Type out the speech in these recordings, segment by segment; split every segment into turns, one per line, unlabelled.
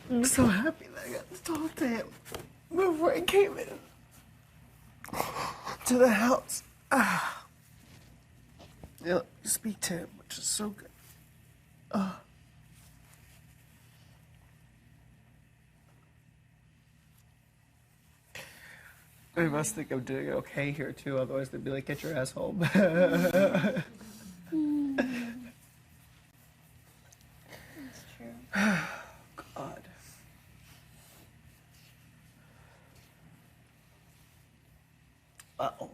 I'm so happy that I got to talk to him before I came in to the house. You know, speak to him, which is so good. They must think I'm doing okay here too, otherwise they'd be like, get your ass home.
That's true.
God. Uh-oh.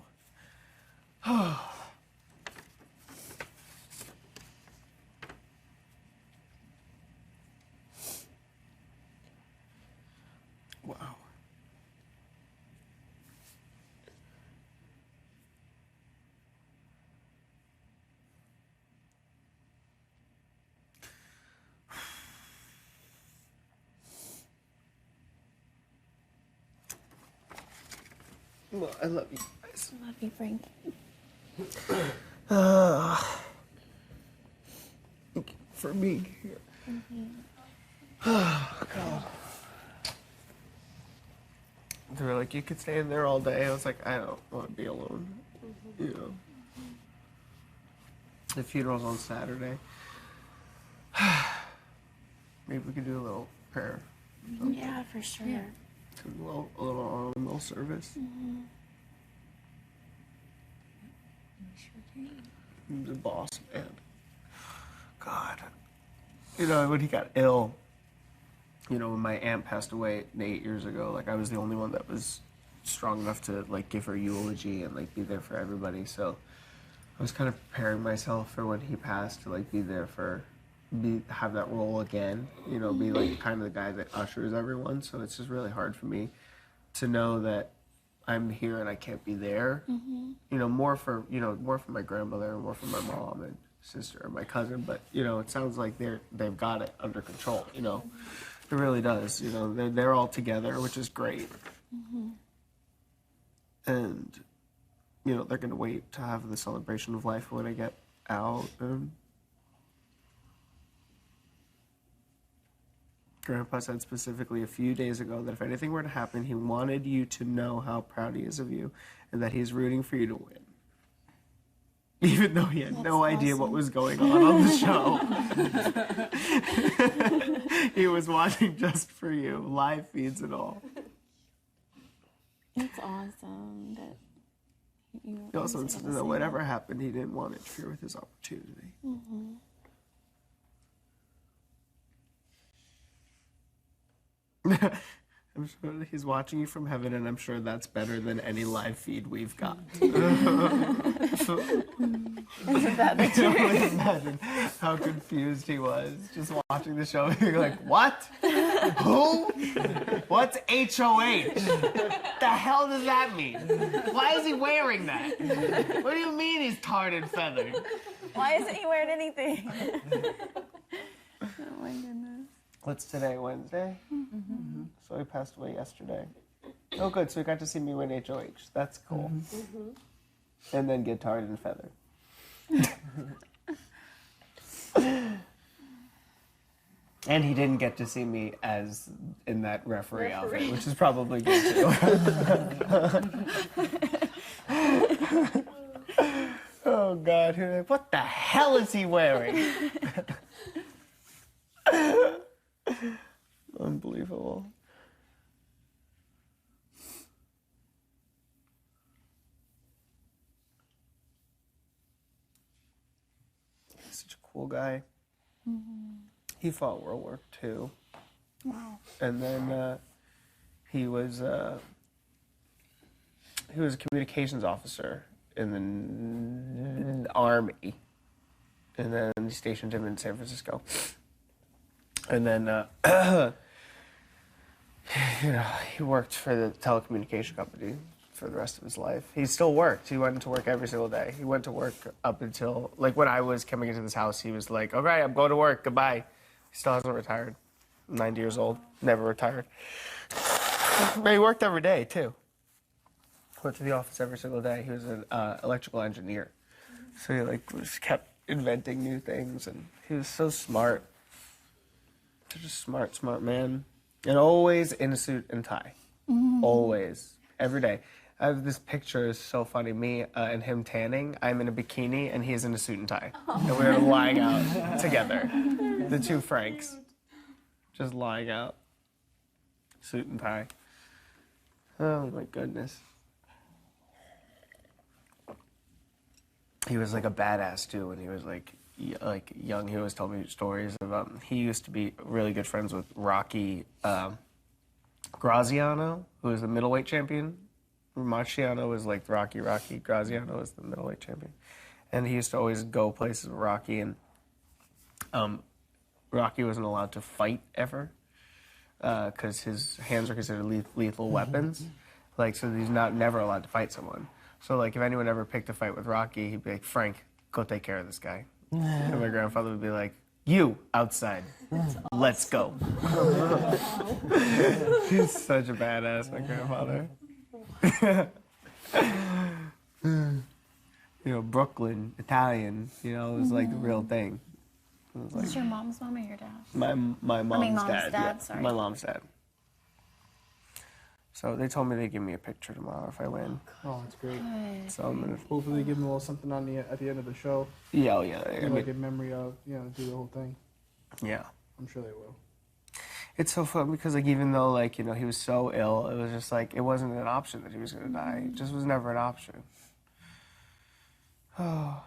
Wow. Well, I love you guys.
I love you, Frankie.
Thank you for being here. Oh, God. They were like, you could stay in there all day. I was like, I don't want to be alone. You know. The funeral's on Saturday. Maybe we could do a little prayer.
Yeah, for sure.
A little service. He's a boss, man. God. You know, when he got ill, you know, when my aunt passed away 8 years ago, like, I was the only one that was strong enough to, like, give her eulogy and, like, be there for everybody. So I was kind of preparing myself for when he passed to, like, be there for, have that role again, you know, be, like, kind of the guy that ushers everyone. So it's just really hard for me to know that I'm here and I can't be there. You know, more for my grandmother, more for my mom and sister and my cousin. But, you know, it sounds like they've got it under control, you know. It really does. You know, they're all together, which is great. And, you know, they're going to wait to have the celebration of life when I get out. And Grandpa said specifically a few days ago that if anything were to happen, he wanted you to know how proud he is of you and that he's rooting for you to win. Even though he had no idea what was going on the show. He was watching just for you, live feeds and all.
It's awesome that you
He also said that whatever happened, he didn't want to interfere with his opportunity. I'm sure that he's watching you from heaven, and I'm sure that's better than any live feed we've got.
Isn't that the truth?
Imagine how confused he was just watching the show. You're like, what? Who? What's HOH? The hell does that mean? Why is he wearing that? What do you mean he's tarred and feathered?
Why isn't he wearing anything? Oh my goodness.
What's today, Wednesday? So he passed away yesterday. Oh, good. So he got to see me win HOH. That's cool. And then get tarred and feathered. And he didn't get to see me as in that referee outfit, which is probably good too. Oh God, what the hell is he wearing? Unbelievable. He's such a cool guy. He fought World War II.
Wow.
And then he was a communications officer in the Army. And then he stationed him in San Francisco. And then, you know, he worked for the telecommunication company for the rest of his life. He still worked. He went to work every single day. He went to work up until, like, when I was coming into this house, he was like, okay, I'm going to work, goodbye. He still hasn't retired. 90 years old, never retired. But he worked every day, too. Went to the office every single day. He was an electrical engineer. So he, like, was kept inventing new things, and he was so smart. Such a smart man. And always in a suit and tie. Always. Every day. I have this picture, is so funny. Me and him tanning. I'm in a bikini and he's in a suit and tie. And we're lying out together. The two Franks. Just lying out. Suit and tie. Oh my goodness. He was like a badass too when he was like young. He always told me stories of he used to be really good friends with Rocky Graziano, who was the middleweight champion. Marciano was like Rocky. Graziano was the middleweight champion. And he used to always go places with Rocky, and Rocky wasn't allowed to fight ever because his hands are considered lethal weapons. Like, so he's never allowed to fight someone. So, like, if anyone ever picked a fight with Rocky, he'd be like, Frank, go take care of this guy. And my grandfather would be like, you, outside. Let's go. He's such a badass, my grandfather. You know, Brooklyn, Italian, you know, it was like the real thing. It was like,
is your mom's mom or your dad?
My mom's dad. Yeah.
Sorry.
My mom's dad. So they told me they'd give me a picture tomorrow if I win.
Oh, that's great.
Good.
So I'm gonna
Hopefully they give them a little something on at the end of the show.
yeah, oh, yeah.
Like in memory of, do the whole thing.
Yeah.
I'm sure they will.
It's so fun because, like, even though, like, you know, he was so ill, it was just like, it wasn't an option that he was gonna die. It just was never an option. Oh,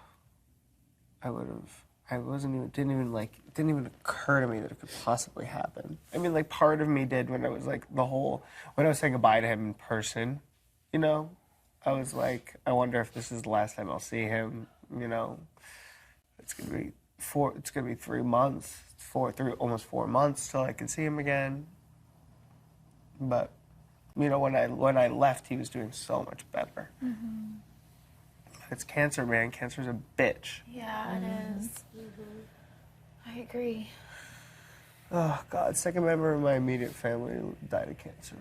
it didn't even occur to me that it could possibly happen. I mean, like, part of me did when I was like when I was saying goodbye to him in person, you know, I was like, I wonder if this is the last time I'll see him, you know. It's gonna be 3 months, almost 4 months till I can see him again. But, you know, when I left, he was doing so much better. Mm-hmm. It's cancer, man. Cancer's a bitch.
Yeah, it is. I agree.
Oh, God. Second member of my immediate family died of cancer.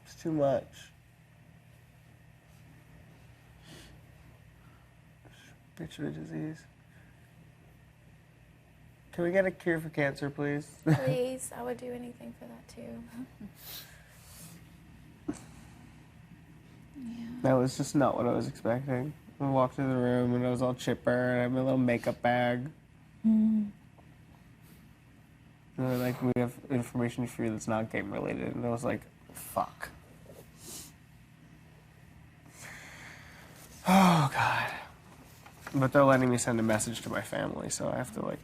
It's too much. Bitch of a disease. Can we get a cure for cancer, please?
Please, I would do anything for that too.
That was just not what I was expecting. I walked through the room and I was all chipper and I had my little makeup bag. And they're like, we have information for you that's not game related. And I was like, fuck. Oh, God. But they're letting me send a message to my family, so I have to, like...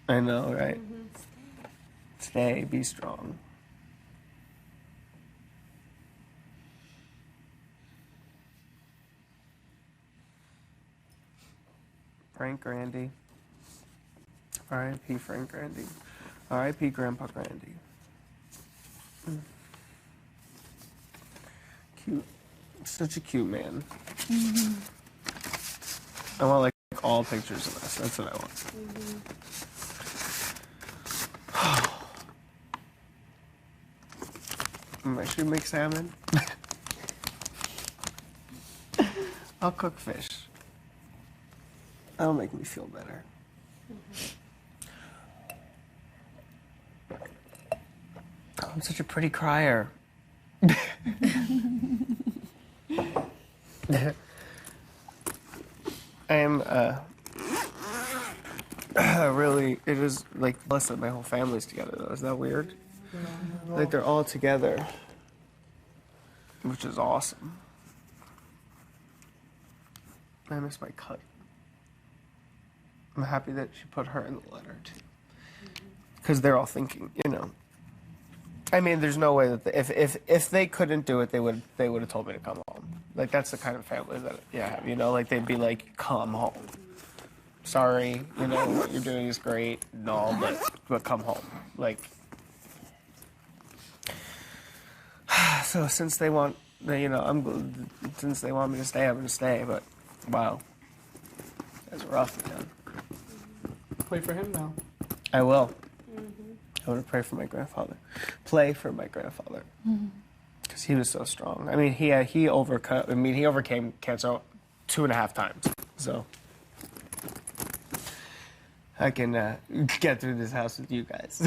I know, right? Stay, be strong. Frank Grandy. R.I.P. Frank Grandy. R.I.P. Grandpa Grandy. Cute. Such a cute man. I want, like, all pictures of us. That's what I want. Should we make salmon? I'll cook fish. That'll make me feel better. Oh, I'm such a pretty crier. I am really, it is like blessed that my whole family's together though. Is that weird? No. Like they're all together, which is awesome. I miss my cousin. I'm happy that she put her in the letter too, because they're all thinking, you know. I mean, there's no way that if they couldn't do it, they would have told me to come home. Like that's the kind of family that I have, you know. Like they'd be like, come home. Sorry, you know what you're doing is great and all, but come home. Like. So since they want, you know, since they want me to stay, I'm gonna stay. But wow, that's rough, man.
Play for him now.
I will. I want to pray for my grandfather. Play for my grandfather. Because He was so strong. I mean, he overcame cancer 2.5 times. So I can get through this house with you guys.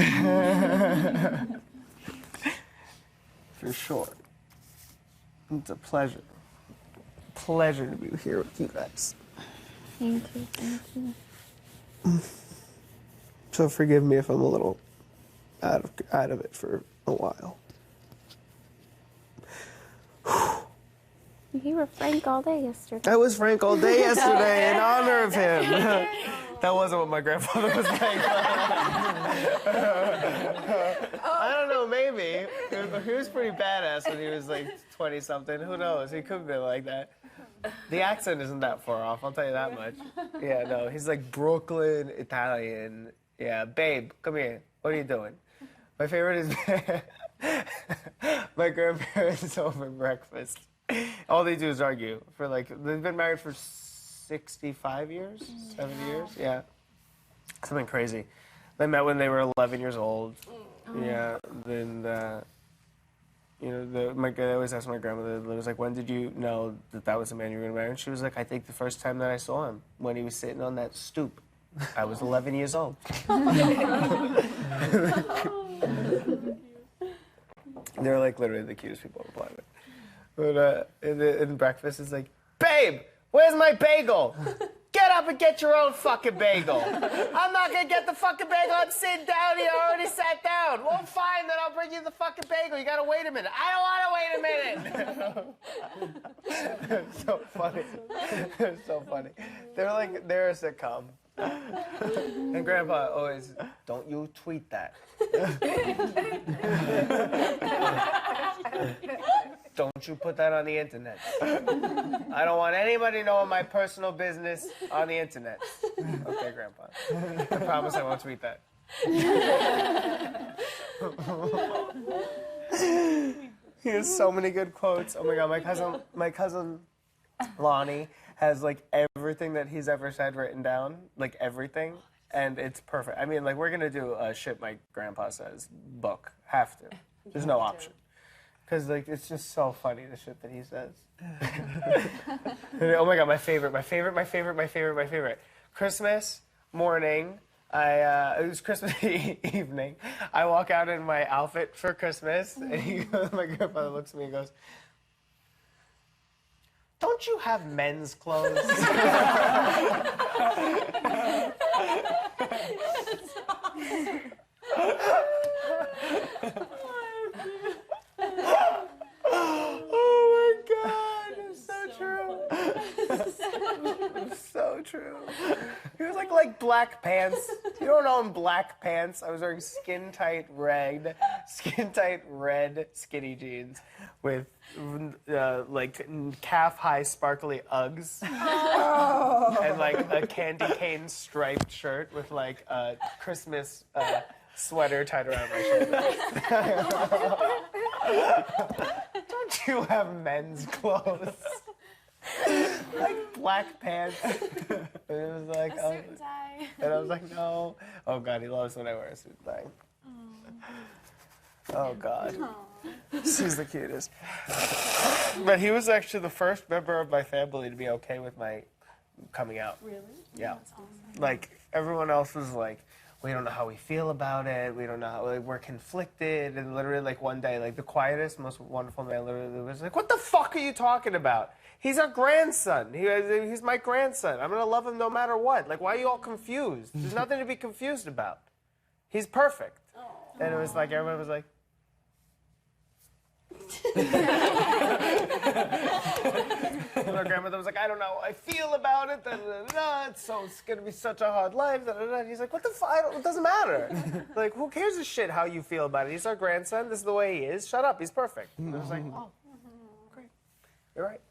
For sure. It's a pleasure. Pleasure to be here with you guys.
Thank you, thank you.
So forgive me if I'm a little out of it for a while.
You were Frank all day yesterday.
I was Frank all day yesterday in honor of him. That wasn't what my grandfather was like. I don't know, maybe. He was pretty badass when he was like 20-something. Who knows? He could have been like that. The accent isn't that far off, I'll tell you that much. Yeah, no, he's like Brooklyn Italian. Yeah, babe, come here. What are you doing? My favorite is my grandparents over breakfast. All they do is argue for like, they've been married for 65 years, 70 years, yeah. Something crazy. They met when they were 11 years old. Yeah, then, you know, I always ask my grandmother, it was like, when did you know that was the man you were going to marry? And she was like, I think the first time that I saw him, when he was sitting on that stoop. I was 11 years old. They're like literally the cutest people on the planet. But in breakfast, it's like, babe, where's my bagel? Get up and get your own fucking bagel. I'm not gonna get the fucking bagel. I'm sitting down here. I already sat down. Well, fine, then I'll bring you the fucking bagel. You gotta wait a minute. I don't wanna wait a minute. So funny. They're so funny. They're a sitcom. And Grandpa always, don't you tweet that. Don't you put that on the internet. I don't want anybody knowing my personal business on the internet. Okay, Grandpa. I promise I won't tweet that. He has so many good quotes. Oh my God, my cousin Lonnie has like everything that he's ever said written down, like everything, and it's perfect. I mean, like we're gonna do a shit my grandpa says book. Have to. There's no option. Because like it's just so funny the shit that he says. Oh my God, my favorite. Christmas morning, it was Christmas evening. I walk out in my outfit for Christmas, and my grandfather looks at me and goes, "Don't you have men's clothes?" Oh my God, it's so true. So true. He was like black pants. You don't own black pants. I was wearing skin tight red skinny jeans with like calf high sparkly Uggs. And like a candy cane striped shirt with like a Christmas sweater tied around my shoulder. Don't you have men's clothes? Like black pants. And it was like,
A suit and tie.
and I was like, no. Oh God, he loves when I wear a suit and tie. Oh God. She's the cutest. But he was actually the first member of my family to be okay with my coming out.
Really?
Yeah.
That's awesome.
Like everyone else was like, we don't know how we feel about it. We don't know how, like, we're conflicted. And literally, like, one day, like, the quietest, most wonderful man literally was like, what the fuck are you talking about? He's our grandson. He's my grandson. I'm going to love him no matter what. Like, why are you all confused? There's nothing to be confused about. He's perfect. And it was like, everyone was like, and my grandmother was like, I don't know how I feel about it. It's going to be such a hard life. And he's like, what the fuck? It doesn't matter. Like, who cares a shit how you feel about it? He's our grandson. This is the way he is. Shut up. He's perfect. And I was like, oh, great. You're right.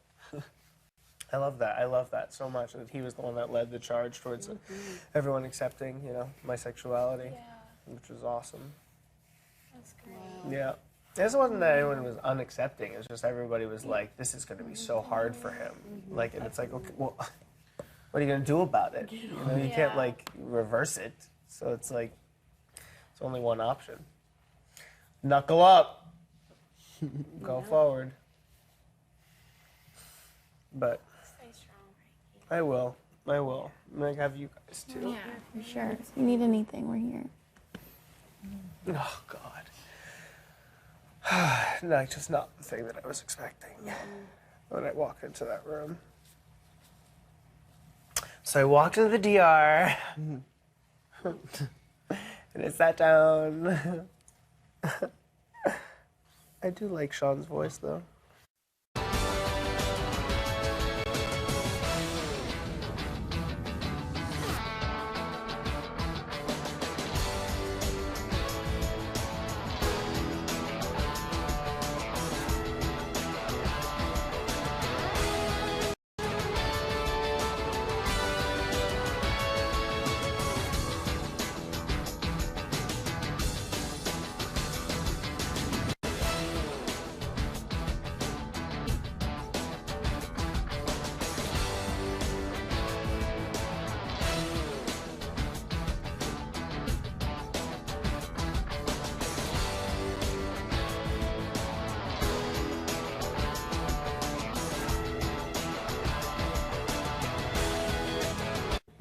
I love that. I love that so much. That he was the one that led the charge towards everyone accepting, you know, my sexuality, which was awesome.
That's great.
Yeah. It wasn't that anyone was unaccepting. It was just everybody was like, this is going to be so hard for him. Like, and it's like, okay, well, what are you going to do about it? You know, you can't, like, reverse it. So it's like, it's only one option. Knuckle up. Go forward. But
Stay strong, Frankie.
I will. I'm gonna have you guys too.
Yeah, for sure. If you need anything, we're here.
Oh God. No, just not the thing that I was expecting when I walked into that room. So I walked into the DR and I sat down. I do like Sean's voice though.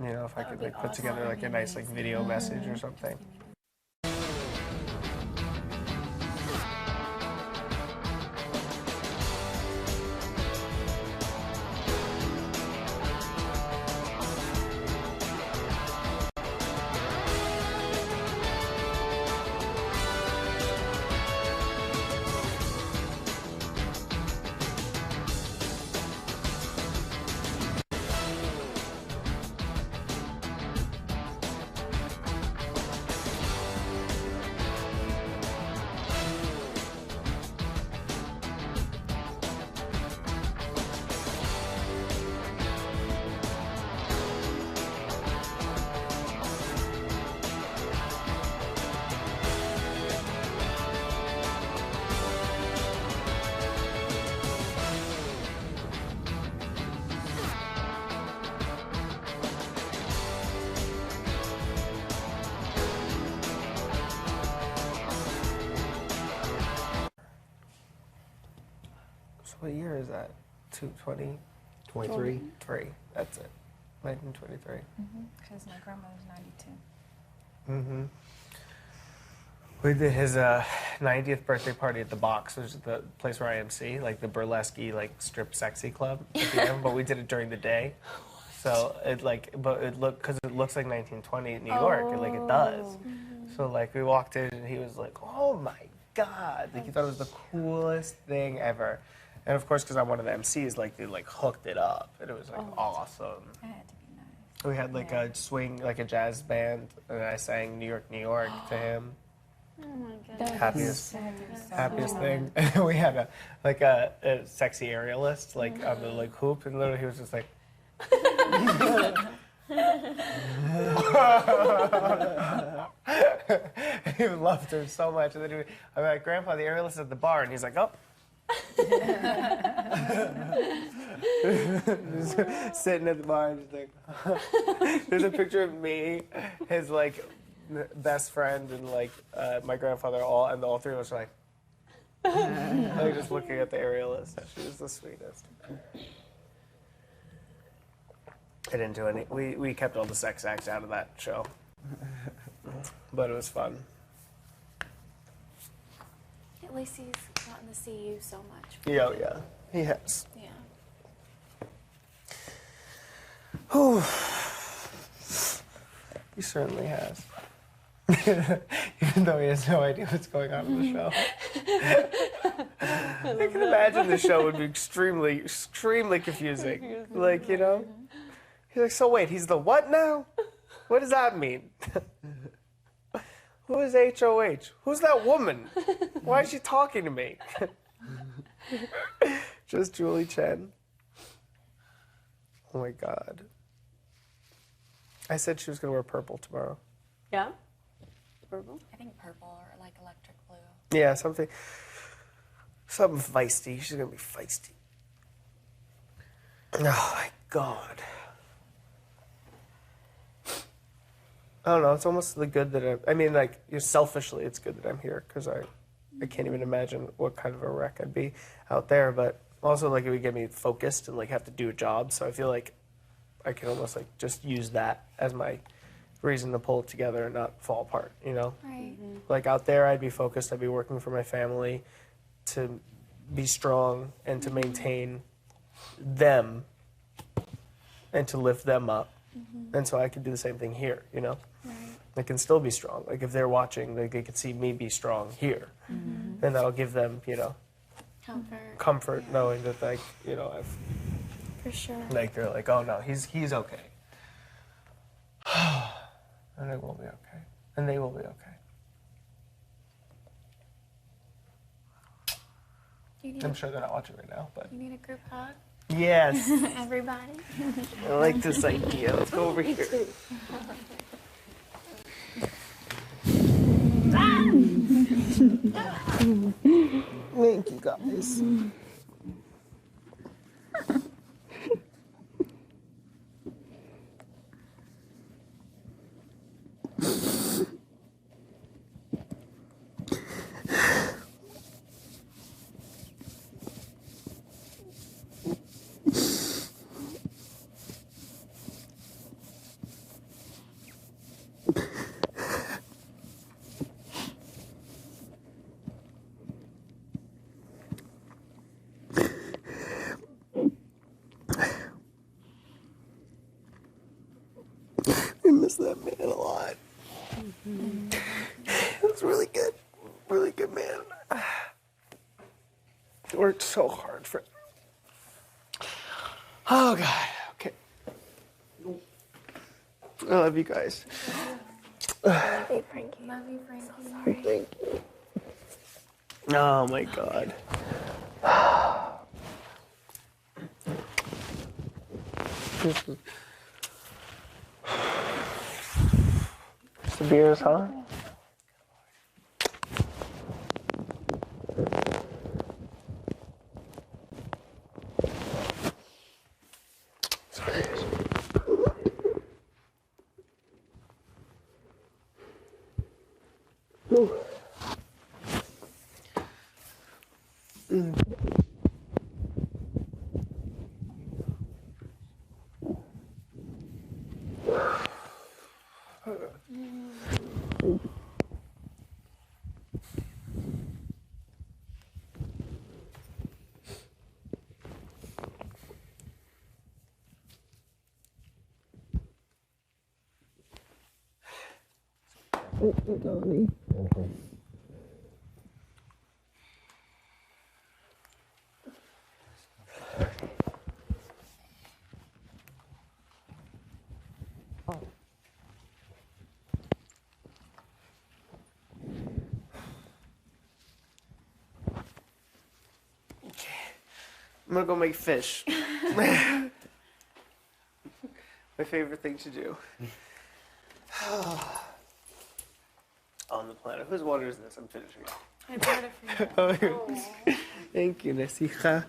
You know, if I could like put together like a nice like video message or something. So what year is that? 220?
23.
3. That's it. 1923.
Because my grandma was 92.
Mm-hmm. We did his 90th birthday party at the Box, which is the place where I MC, like the burlesque, like strip sexy club at the end, but we did it during the day. So it because it looks like 1920 New York, like it does. So like we walked in and he was like, "Oh my God!" Like he thought it was the coolest thing ever. And of course, because I'm one of the MCs, like they like hooked it up, and it was like awesome.
That had to be nice.
We had like a swing, like a jazz band, and I sang New York, New York to him.
Oh my goodness.
Happiest
So
happiest
cool.
thing. And we had a sexy aerialist like on the like hoop, and literally he was just like. He loved her so much, and then I'm like, "Grandpa, the aerialist is at the bar," and he's like, "Oh." Just sitting at the bar and just like there's a picture of me, his like best friend, and like my grandfather, all three of us are like just looking at the aerialist. She was the sweetest. I didn't do any. We kept all the sex acts out of that show, but it was fun.
At least he's gotten to see you so much.
Yeah, he has.
Yeah.
Whew. He certainly has. Even though he has no idea what's going on in the show. I can imagine the show would be extremely confusing. Like, you know? He's like, "So wait, he's the what now? What does that mean? Who is HOH? Who's that woman? Why is she talking to me?" Just Julie Chen. Oh my God. I said she was going to wear purple tomorrow.
Yeah? Purple?
I think purple or like electric blue.
Yeah, something feisty. She's going to be feisty. Oh my God. I don't know. It's almost good that I mean, like, selfishly, it's good that I'm here because I I can't even imagine what kind of a wreck I'd be out there. But also, like, it would get me focused and like have to do a job. So I feel like I can almost like just use that as my reason to pull it together and not fall apart. You know,
Right.
like out there, I'd be focused. I'd be working for my family to be strong and to maintain them and to lift them up. And so I can do the same thing here, you know?
Right.
I can still be strong. Like if they're watching, like they can see me be strong here. And that'll give them, you know, comfort knowing that, like, you know, I've,
For sure.
like, they're like, oh no, he's okay. And it will be okay. And they will be okay.
You need,
I'm sure they're not watching right now, but
you need a group hug?
yes,
Everybody?
I like this idea. Let's go over here. Thank you, guys. I miss that man a lot. It was really good. Really good man. Worked so hard for it. Oh, God. Okay. I love you guys.
Hey, Frankie.
Love you, Frankie.
Thank you. Oh, my God. The beers, huh? I'm gonna go make fish. My favorite thing to do. On the planet. Whose water is this? I'm finishing it.
I brought it for you.
Oh, thank you, Nesija.